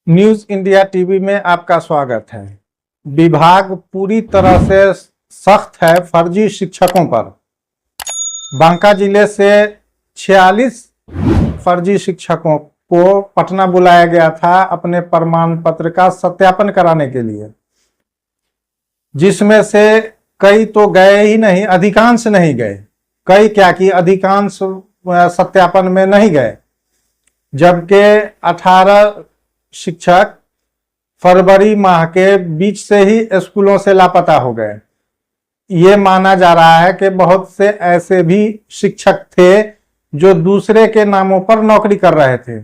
News India TV में आपका स्वागत है। विभाग पूरी तरह से सख्त है फर्जी शिक्षकों पर। बांका जिले से 46 फर्जी शिक्षकों को पटना बुलाया गया था अपने प्रमाण पत्र का सत्यापन कराने के लिए, जिसमें से कई तो गए ही नहीं, अधिकांश नहीं गए। कई क्या कि अधिकांश सत्यापन में नहीं गए, जबकि 18 शिक्षक फरवरी माह के बीच से ही स्कूलों से लापता हो गए। ये माना जा रहा है कि बहुत से ऐसे भी शिक्षक थे जो दूसरे के नामों पर नौकरी कर रहे थे।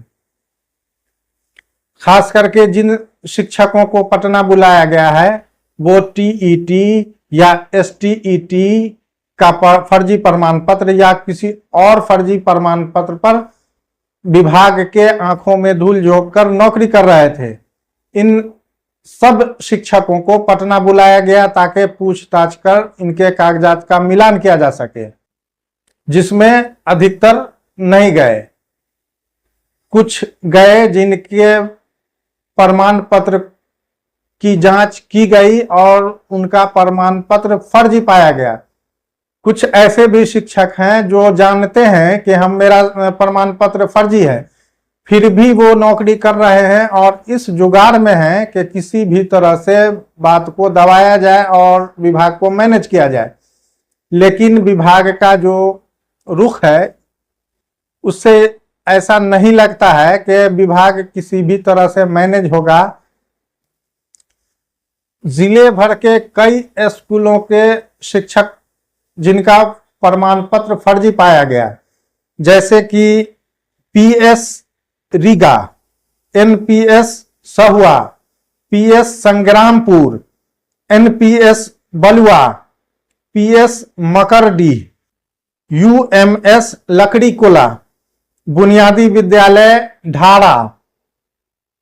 खास करके जिन शिक्षकों को पटना बुलाया गया है वो टीईटी या एसटीईटी का फर्जी प्रमाण पत्र या किसी और फर्जी प्रमाण पत्र पर विभाग के आंखों में धूल झोंक कर नौकरी कर रहे थे। इन सब शिक्षकों को पटना बुलाया गया ताकि पूछताछ कर इनके कागजात का मिलान किया जा सके, जिसमें अधिकतर नहीं गए। कुछ गए जिनके प्रमाण पत्र की जांच की गई और उनका प्रमाण पत्र फर्जी पाया गया। कुछ ऐसे भी शिक्षक हैं जो जानते हैं कि मेरा प्रमाण पत्र फर्जी है, फिर भी वो नौकरी कर रहे हैं और इस जुगाड़ में हैं कि किसी भी तरह से बात को दबाया जाए और विभाग को मैनेज किया जाए। लेकिन विभाग का जो रुख है उससे ऐसा नहीं लगता है कि विभाग किसी भी तरह से मैनेज होगा। जिले भर के कई स्कूलों के शिक्षक जिनका प्रमाण पत्र फर्जी पाया गया, जैसे कि PS Riga, NPS Sahua, PS Sangrampur, NPS Balua, PS Makardih, UMS Lakdi Kola, बुनियादी विद्यालय ढाड़ा,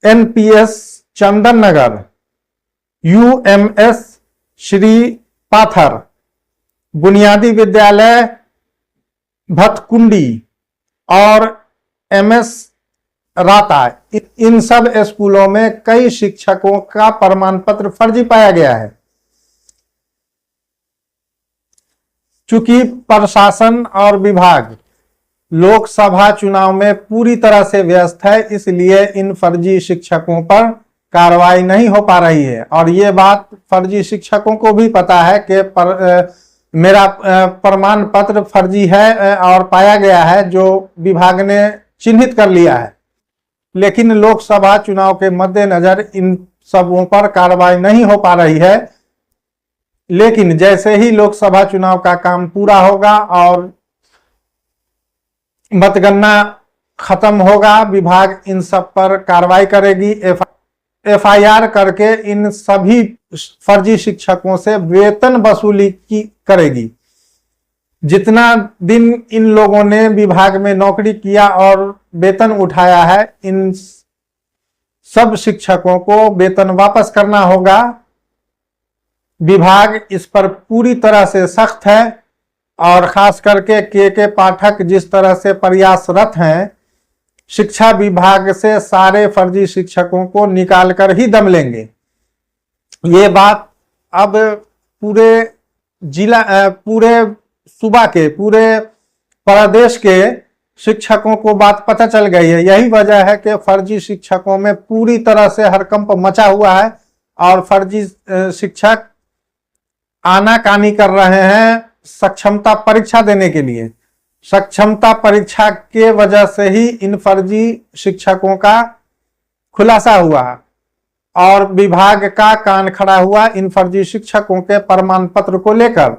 एनपीएस चंदन नगर, यूएमएस श्री पाथर, बुनियादी विद्यालय भतकुंडी और एमएस राता। इन सब स्कूलों में कई शिक्षकों का प्रमाण पत्र फर्जी पाया गया है। चूंकि प्रशासन और विभाग लोकसभा चुनाव में पूरी तरह से व्यस्त है, इसलिए इन फर्जी शिक्षकों पर कार्रवाई नहीं हो पा रही है। और ये बात फर्जी शिक्षकों को भी पता है कि मेरा प्रमाण पत्र फर्जी है और पाया गया है, जो विभाग ने चिन्हित कर लिया है। लेकिन लोकसभा चुनाव के मद्देनजर इन सबों पर कार्रवाई नहीं हो पा रही है। लेकिन जैसे ही लोकसभा चुनाव का काम पूरा होगा और मतगणना खत्म होगा, विभाग इन सब पर कार्रवाई करेगी। एफआईआर करके इन सभी फर्जी शिक्षकों से वेतन वसूली करेगी। जितना दिन इन लोगों ने विभाग में नौकरी किया और वेतन उठाया है, इन सब शिक्षकों को वेतन वापस करना होगा। विभाग इस पर पूरी तरह से सख्त है और खास करके के पाठक जिस तरह से प्रयासरत हैं, शिक्षा विभाग से सारे फर्जी शिक्षकों को निकालकर ही दम लेंगे। ये बात अब पूरे जिला, पूरे सूबा के, पूरे प्रदेश के शिक्षकों को बात पता चल गई है। यही वजह है कि फर्जी शिक्षकों में पूरी तरह से हड़कंप मचा हुआ है और फर्जी शिक्षक आनाकानी कर रहे हैं सक्षमता परीक्षा देने के लिए। सक्षमता परीक्षा के वजह से ही इन फर्जी शिक्षकों का खुलासा हुआ और विभाग का कान खड़ा हुआ इन फर्जी शिक्षकों के प्रमाण पत्र को लेकर।